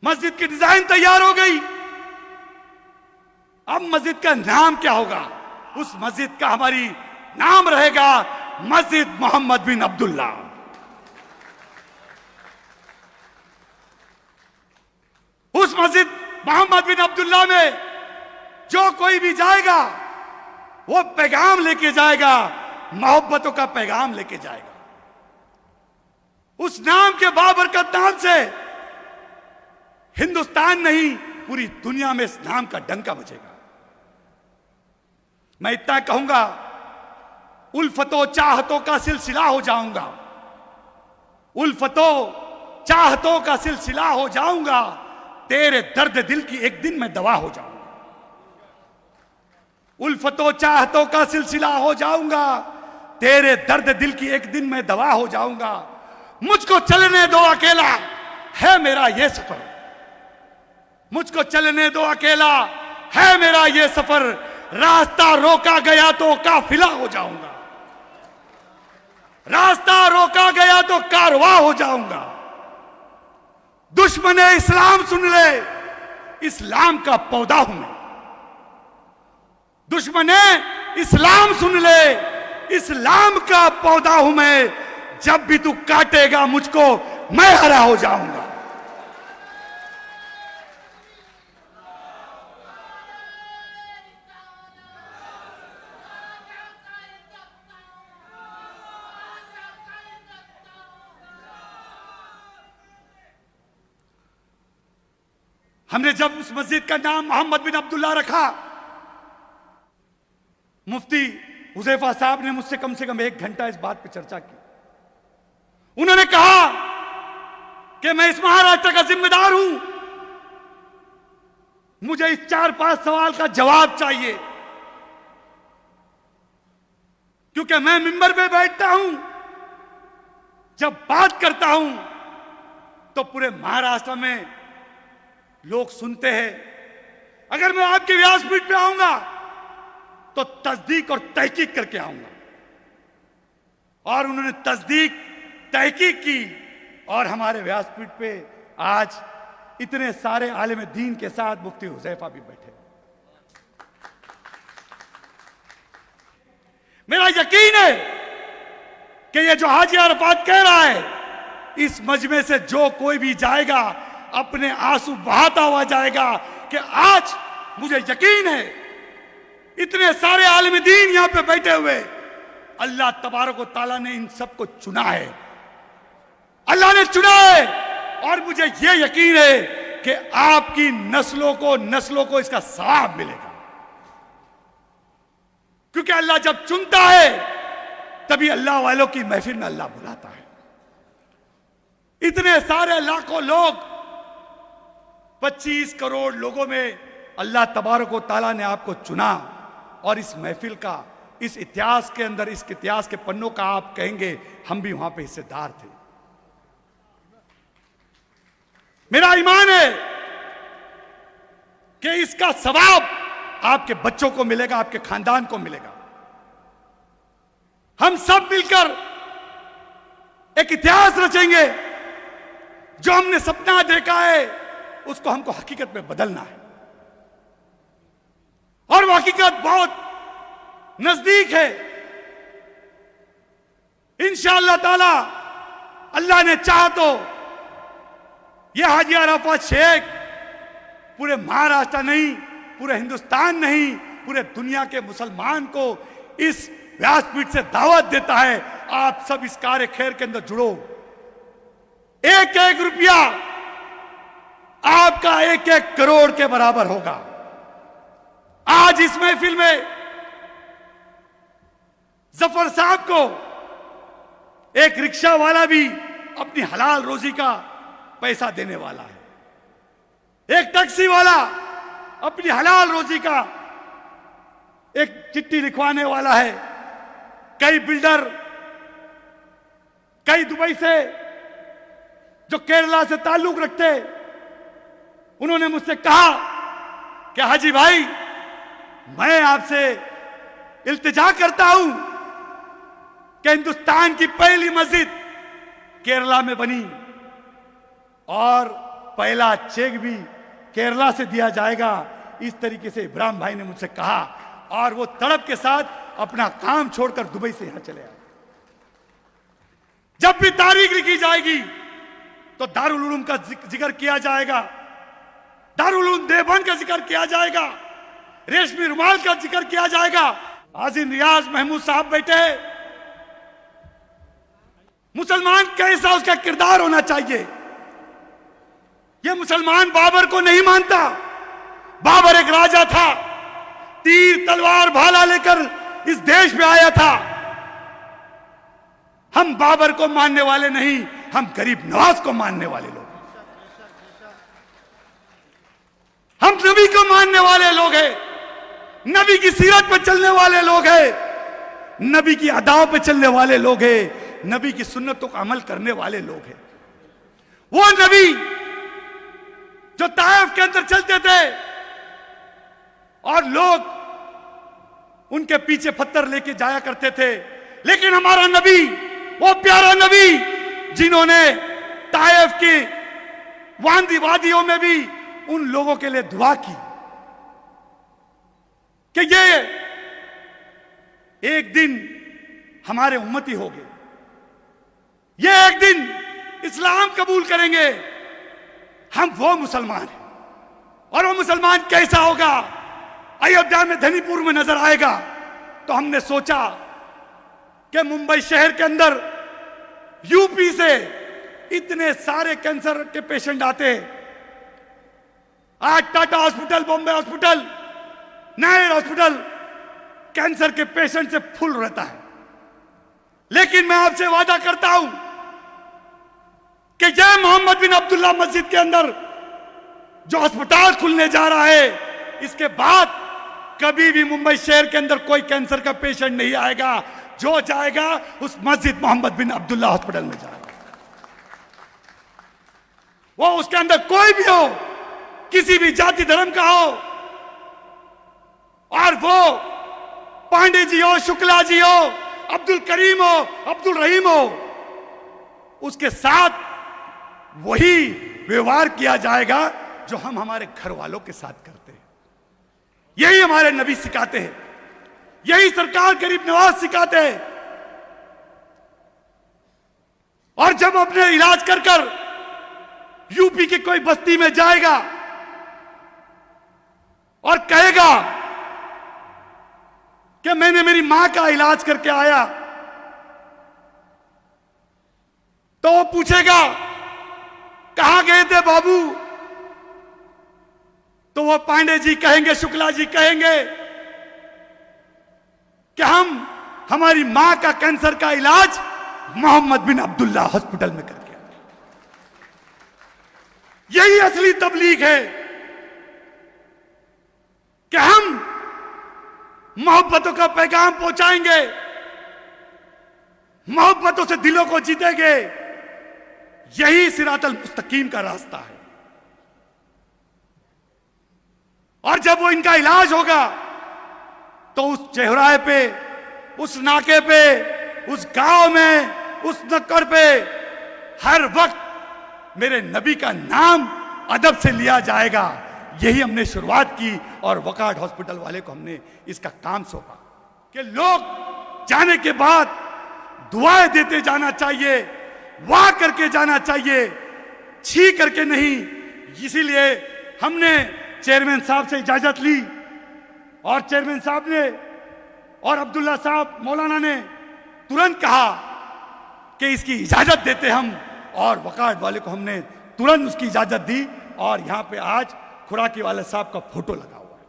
मस्जिद की डिजाइन तैयार हो गई। अब मस्जिद का नाम क्या होगा? उस मस्जिद का हमारी नाम रहेगा मस्जिद मोहम्मद बिन अब्दुल्ला। उस मस्जिद मोहम्मद बिन अब्दुल्ला में जो कोई भी जाएगा वो पैगाम लेके जाएगा, मोहब्बतों का पैगाम लेके जाएगा। उस नाम के बाबरकत नाम से हिंदुस्तान नहीं पूरी दुनिया में इस नाम का डंका बजेगा। मैं इतना कहूंगा, उल्फतों चाहतों का सिलसिला हो जाऊंगा, उल्फतों चाहतों का सिलसिला हो जाऊंगा, तेरे दर्द दिल की एक दिन में दवा हो जाऊंगा। उल्फतों चाहतों का सिलसिला हो जाऊंगा, तेरे दर्द दिल की एक दिन में दवा हो जाऊंगा। मुझको चलने दो अकेला, है मेरा ये सफर, मुझको चलने दो अकेला, है मेरा ये सफर। रास्ता रोका गया तो काफिला हो जाऊंगा, रास्ता रोका गया तो कारवां हो जाऊंगा। दुश्मने इस्लाम सुन ले, इस्लाम का पौधा हूं मैं। दुश्मने इस्लाम सुन ले, इस्लाम का पौधा हूं मैं। जब भी तू काटेगा मुझको, मैं हरा हो जाऊंगा। हमने जब उस मस्जिद का नाम मोहम्मद बिन अब्दुल्ला रखा, मुफ्ती हुज़ैफा साहब ने मुझसे कम से कम 1 घंटा इस बात पर चर्चा की। उन्होंने कहा कि मैं इस महाराष्ट्र का जिम्मेदार हूं, मुझे इस 4-5 सवाल का जवाब चाहिए, क्योंकि मैं मिंबर पे बैठता हूं, जब बात करता हूं तो पूरे महाराष्ट्र में लोग सुनते हैं। अगर मैं आपके व्यासपीठ पे आऊंगा तो तस्दीक और तहकीक करके आऊंगा। और उन्होंने तस्दीक तहकीक की, और हमारे व्यासपीठ पे आज इतने सारे आलिम दीन के साथ मुफ्ती हुज़ैफा भी बैठे। मेरा यकीन है कि ये जो हाजी अरफात कह रहा है, इस मजमे से जो कोई भी जाएगा अपने आंसू बहाता हुआ जाएगा कि आज मुझे यकीन है इतने सारे आलिम दीन यहां पे बैठे हुए, अल्लाह तबारक व तआला ने इन सबको चुना है, अल्लाह ने चुना है। और मुझे यह यकीन है कि आपकी नस्लों को इसका सवाब मिलेगा, क्योंकि अल्लाह जब चुनता है तभी अल्लाह वालों की महफिल में अल्लाह बुलाता है। इतने सारे लाखों लोग, 25 करोड़ लोगों में अल्लाह तबारक व तआला ने आपको चुना, और इस महफिल का, इस इतिहास के अंदर, इस इतिहास के पन्नों का आप कहेंगे हम भी वहां पे हिस्सेदार थे। मेरा ईमान है कि इसका सवाब आपके बच्चों को मिलेगा, आपके खानदान को मिलेगा। हम सब मिलकर एक इतिहास रचेंगे। जो हमने सपना देखा है उसको हमको हकीकत में बदलना है, और वो हकीकत बहुत नजदीक है। इंशाअल्लाह ताला, अल्लाह ने चाहा तो यह हाजी अरफात शेख पूरे महाराष्ट्र नहीं, पूरे हिंदुस्तान नहीं, पूरे दुनिया के मुसलमान को इस व्यासपीठ से दावत देता है, आप सब इस कार्य खैर के अंदर जुड़ो। 1-1 रुपया आपका 1-1 करोड़ के बराबर होगा। आज इस महफिल में जफर साहब को एक रिक्शा वाला भी अपनी हलाल रोजी का पैसा देने वाला है, एक टैक्सी वाला अपनी हलाल रोजी का एक चिट्ठी लिखवाने वाला है। कई बिल्डर, कई दुबई से जो केरला से ताल्लुक रखते, उन्होंने मुझसे कहा कि हाजी भाई, मैं आपसे इल्तिजा करता हूं कि हिंदुस्तान की पहली मस्जिद केरला में बनी और पहला चेक भी केरला से दिया जाएगा। इस तरीके से इब्राहिम भाई ने मुझसे कहा और वो तड़प के साथ अपना काम छोड़कर दुबई से यहां चले आए। जब भी तारीख लिखी जाएगी तो दारुल उलूम का जिक्र किया जाएगा, दारुल उलूम देवबंद का जिक्र किया जाएगा, रेशमी रुमाल का जिक्र किया जाएगा। आज़ीन रियाज महमूद साहब बैठे हैं। मुसलमान कैसा उसका किरदार होना चाहिए, यह मुसलमान बाबर को नहीं मानता। बाबर एक राजा था, तीर तलवार भाला लेकर इस देश में आया था। हम बाबर को मानने वाले नहीं, हम गरीब नवाज को मानने वाले लोग हैं। हम नबी को मानने वाले लोग हैं, नबी की सीरत पर चलने वाले लोग हैं, नबी की अदाओं पर चलने वाले लोग हैं, नबी की सुन्नतों का अमल करने वाले लोग हैं। वो नबी जो ताइफ के अंदर चलते थे और लोग उनके पीछे पत्थर लेके जाया करते थे, लेकिन हमारा नबी, वो प्यारा नबी जिन्होंने ताइफ की वादी वादियों में भी उन लोगों के लिए दुआ की कि ये एक दिन हमारे उम्मती होंगे, ये एक दिन इस्लाम कबूल करेंगे। हम वो मुसलमान हैं। और वो मुसलमान कैसा होगा, अयोध्या में धनीपुर में नजर आएगा। तो हमने सोचा कि मुंबई शहर के अंदर यूपी से इतने सारे कैंसर के पेशेंट आते हैं। आज Tata hospital, Bombay hospital, Nair hospital cancer के पेशेंट से फुल रहता है। लेकिन मैं आपसे वादा करता हूं कि यह मोहम्मद बिन अब्दुल्ला मस्जिद के अंदर जो अस्पताल खुलने जा रहा है, इसके बाद कभी भी मुंबई शहर के अंदर कोई कैंसर का पेशेंट नहीं आएगा। जो जाएगा उस मस्जिद मोहम्मद बिन अब्दुल्ला हॉस्पिटल में जाएगा। वो उसके अंदर कोई भी हो, किसी भी जाति धर्म का हो, और वो पांडे जी हो, शुक्ला जी हो, अब्दुल करीम हो, अब्दुल रहीम हो, उसके साथ वही व्यवहार किया जाएगा जो हम हमारे घर वालों के साथ करते हैं। यही हमारे नबी सिखाते हैं, यही सरकार गरीब नवाज सिखाते हैं। और जब अपने इलाज कर कर यूपी की कोई बस्ती में जाएगा और कहेगा कि मैंने मेरी मां का इलाज करके आया, तो वो पूछेगा कहां गए थे बाबू, तो वो पांडे जी कहेंगे, शुक्ला जी कहेंगे कि हम हमारी मां का कैंसर का इलाज मोहम्मद बिन अब्दुल्ला हॉस्पिटल में करके आए। यही असली तबलीग है कि हम मोहब्बतों का पैगाम पहुंचाएंगे, मोहब्बतों से दिलों को जीतेंगे। यही सिरातल मुस्तकीम का रास्ता है। और जब वो इनका इलाज होगा तो उस चौराहे पे, उस नाके पे, उस गांव में, उस नुक्कड़ पे हर वक्त मेरे नबी का नाम अदब से लिया जाएगा। यही हमने शुरुआत की और वकार्ड हॉस्पिटल वाले को हमने इसका काम सौंपा कि लोग जाने के बाद दुआएं देते जाना चाहिए, वाह करके जाना चाहिए, छी करके नहीं। इसीलिए हमने चेयरमैन साहब से इजाजत ली और चेयरमैन साहब ने और अब्दुल्ला साहब मौलाना ने तुरंत कहा कि इसकी इजाजत देते हम, और वकार्ड वाले को हमने तुरंत उसकी इजाजत दी। और यहां पे आज खुराकी वाले साहब का फोटो लगा हुआ है।